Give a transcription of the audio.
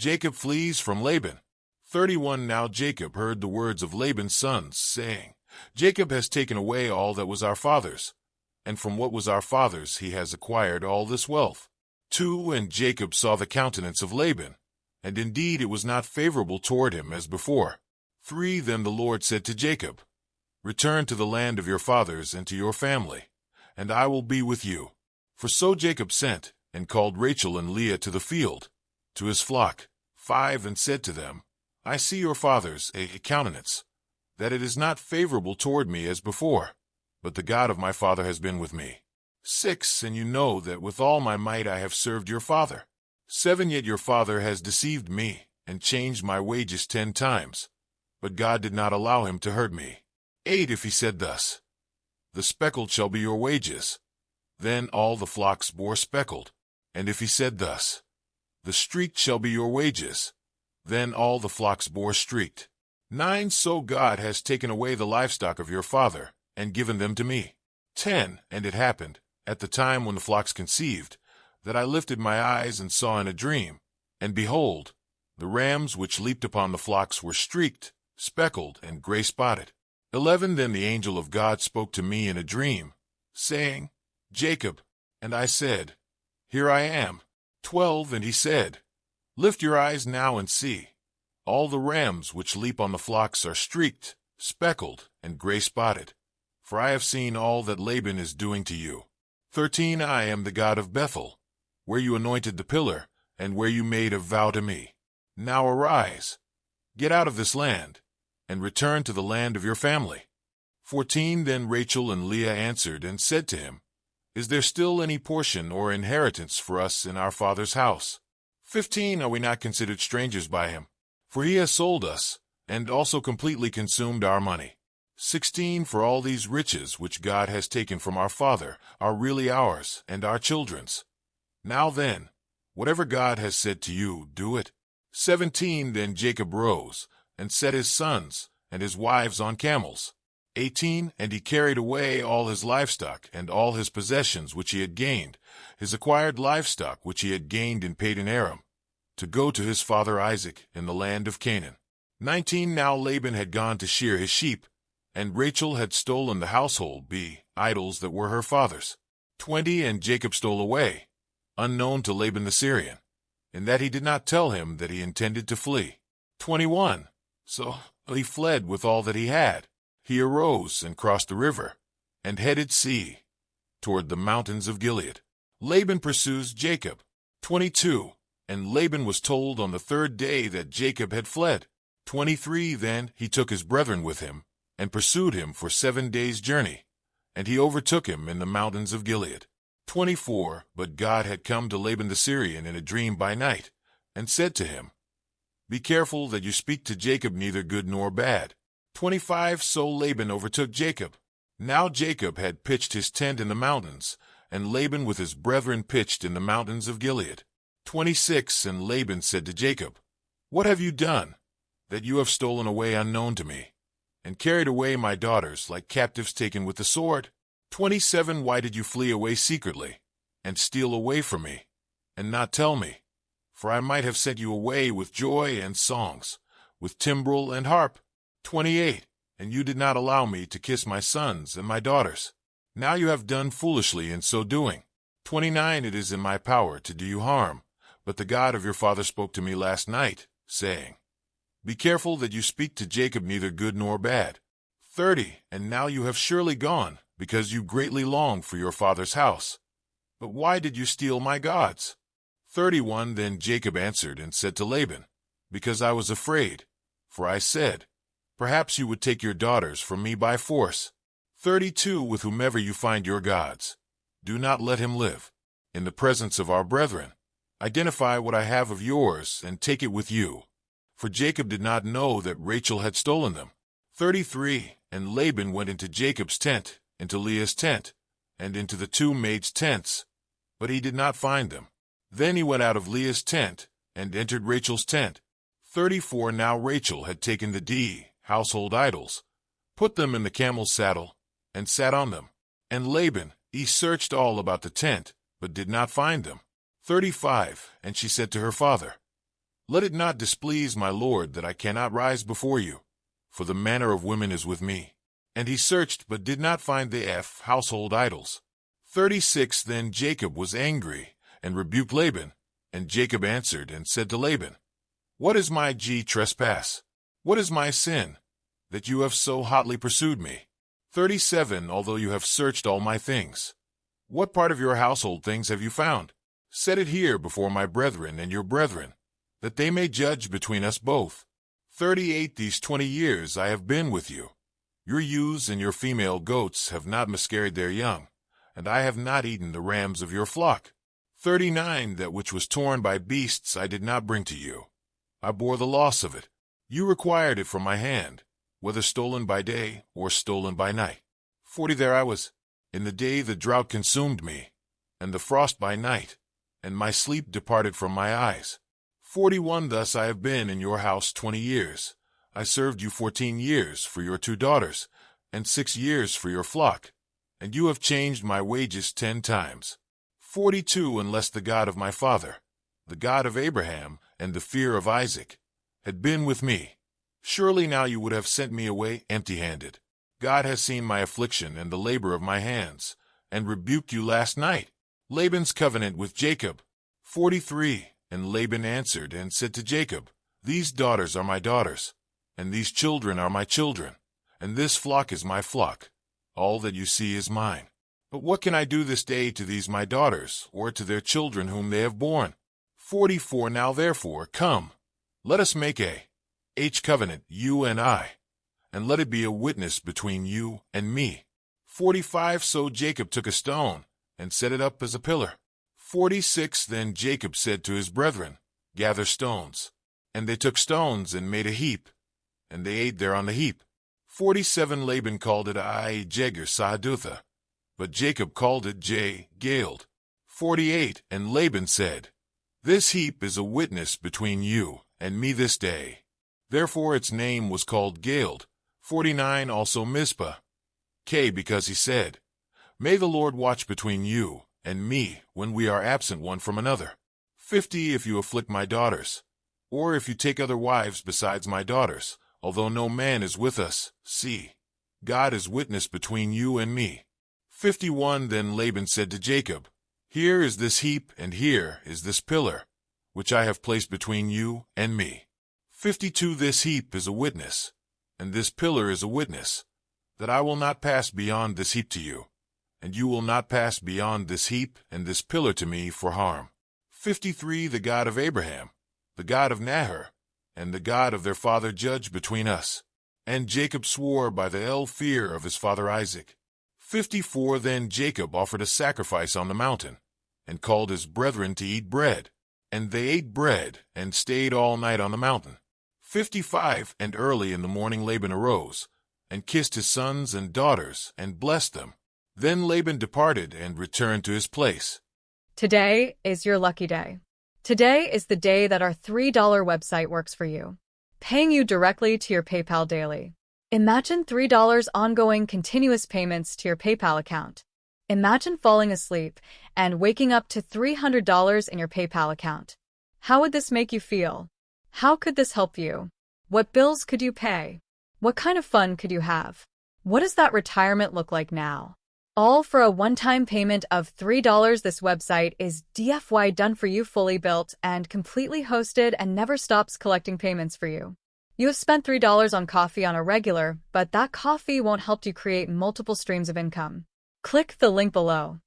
Jacob flees from Laban. 31 Now Jacob heard the words of Laban's sons, saying, Jacob has taken away all that was our father's, and from what was our father's he has acquired all this wealth. 2 And Jacob saw the countenance of Laban, and indeed it was not favorable toward him as before. 3 Then the Lord said to Jacob, Return to the land of your fathers and to your family, and I will be with you. For so Jacob sent, and called Rachel and Leah to the field, to his flock. 5 And said to them, I see your father's countenance, that it is not favorable toward me as before, but the God of my father has been with me. 6 And you know that with all my might I have served your father. 7 Yet your father has deceived me, and changed my wages 10 times, but God did not allow him to hurt me. 8 If he said thus, The speckled shall be your wages, then all the flocks bore speckled. And if he said thus, The streaked shall be your wages, then all the flocks bore streaked. 9 So God has taken away the livestock of your father, and given them to me. 10 And it happened, at the time when the flocks conceived, that I lifted my eyes and saw in a dream, and behold, the rams which leaped upon the flocks were streaked, speckled, and gray-spotted. 11 Then the angel of God spoke to me in a dream, saying, Jacob. And I said, Here I am. 12 And he said, Lift your eyes now and see. All the rams which leap on the flocks are streaked, speckled, and gray-spotted. For I have seen all that Laban is doing to you. 13 I am the God of Bethel, where you anointed the pillar, and where you made a vow to me. Now arise, get out of this land, and return to the land of your family. 14 Then Rachel and Leah answered and said to him, Is there still any portion or inheritance for us in our father's house? 15 Are we not considered strangers by him? For he has sold us, and also completely consumed our money. 16 For all these riches which God has taken from our father are really ours and our children's. Now then, whatever God has said to you, do it. 17 Then Jacob rose, and set his sons and his wives on camels. 18 And he carried away all his livestock and all his possessions which he had gained, his acquired livestock which he had gained in Padan Aram, to go to his father Isaac in the land of Canaan. 19 Now Laban had gone to shear his sheep, and Rachel had stolen the household idols that were her father's. 20 And Jacob stole away, unknown to Laban the Syrian, in that he did not tell him that he intended to flee. 21 So he fled with all that he had. He arose and crossed the river, and headed toward the mountains of Gilead. Laban pursues Jacob. 22 And Laban was told on the 3rd day that Jacob had fled. 23 Then he took his brethren with him, and pursued him for 7 days' journey, and he overtook him in the mountains of Gilead. 24 But God had come to Laban the Syrian in a dream by night, and said to him, Be careful that you speak to Jacob neither good nor bad. 25 So Laban overtook Jacob. Now Jacob had pitched his tent in the mountains, and Laban with his brethren pitched in the mountains of Gilead. 26 And Laban said to Jacob, What have you done, that you have stolen away unknown to me, and carried away my daughters like captives taken with the sword? 27 Why did you flee away secretly, and steal away from me, and not tell me? For I might have sent you away with joy and songs, with timbrel and harp. 28 And you did not allow me to kiss my sons and my daughters. Now you have done foolishly in so doing. 29 It is in my power to do you harm, but the God of your father spoke to me last night, saying, Be careful that you speak to Jacob neither good nor bad. 30 And now you have surely gone, because you greatly long for your father's house. But why did you steal my gods? 31 Then Jacob answered and said to Laban, Because I was afraid, for I said, Perhaps you would take your daughters from me by force. 32 With whomever you find your gods, do not let him live. In the presence of our brethren, identify what I have of yours and take it with you. For Jacob did not know that Rachel had stolen them. 33 And Laban went into Jacob's tent, into Leah's tent, and into the 2 maids' tents, but he did not find them. Then he went out of Leah's tent, and entered Rachel's tent. 34 Now Rachel had taken the household idols, put them in the camel's saddle, and sat on them. And Laban, he searched all about the tent, but did not find them. 35 And she said to her father, Let it not displease my lord that I cannot rise before you, for the manner of women is with me. And he searched but did not find the household idols. 36 Then Jacob was angry, and rebuked Laban. And Jacob answered and said to Laban, What is my trespass? What is my sin, that you have so hotly pursued me? 37 Although you have searched all my things, what part of your household things have you found? Set it here before my brethren and your brethren, that they may judge between us both. 38 These 20 years I have been with you. Your ewes and your female goats have not miscarried their young, and I have not eaten the rams of your flock. 39 That which was torn by beasts I did not bring to you. I bore the loss of it. You required it from my hand, whether stolen by day or stolen by night. 40 There I was. In the day the drought consumed me, and the frost by night, and my sleep departed from my eyes. 41 Thus I have been in your house 20 years. I served you 14 years for your 2 daughters, and 6 years for your flock, and you have changed my wages 10 times. 42 Unless the God of my father, the God of Abraham, and the fear of Isaac, had been with me, surely now you would have sent me away empty-handed. God has seen my affliction and the labor of my hands, and rebuked you last night. Laban's covenant with Jacob. 43 And Laban answered and said to Jacob, These daughters are my daughters, and these children are my children, and this flock is my flock. All that you see is mine. But what can I do this day to these my daughters, or to their children whom they have borne? 44 Now therefore, come, let us make a covenant, you and I, and let it be a witness between you and me. 45 So Jacob took a stone, and set it up as a pillar. 46 Then Jacob said to his brethren, Gather stones. And they took stones and made a heap, and they ate there on the heap. 47 Laban called it Jegar-Sahadutha, but Jacob called it Galeed. 48 And Laban said, This heap is a witness between you and me this day. Therefore its name was called Galeed. 49 Also Mizpah, because he said, May the Lord watch between you and me when we are absent one from another. 50 If you afflict my daughters, or if you take other wives besides my daughters, although no man is with us, see, God is witness between you and me. 51 Then Laban said to Jacob, Here is this heap, and here is this pillar, which I have placed between you and me. 52 This heap is a witness, and this pillar is a witness, that I will not pass beyond this heap to you, and you will not pass beyond this heap and this pillar to me for harm. 53 The God of Abraham, the God of Nahor, and the God of their father judge between us. And Jacob swore by the fear of his father Isaac. 54 Then Jacob offered a sacrifice on the mountain, and called his brethren to eat bread. And they ate bread, and stayed all night on the mountain. 55 And early in the morning Laban arose, and kissed his sons and daughters, and blessed them. Then Laban departed and returned to his place. Today is your lucky day. Today is the day that our $3 website works for you, paying you directly to your PayPal daily. Imagine $3 ongoing continuous payments to your PayPal account. Imagine falling asleep and waking up to $300 in your PayPal account. How would this make you feel? How could this help you? What bills could you pay? What kind of fun could you have? What does that retirement look like now? All for a one-time payment of $3. This website is DFY done for you, fully built and completely hosted, and never stops collecting payments for you. You have spent $3 on coffee on a regular, but that coffee won't help you create multiple streams of income. Click the link below.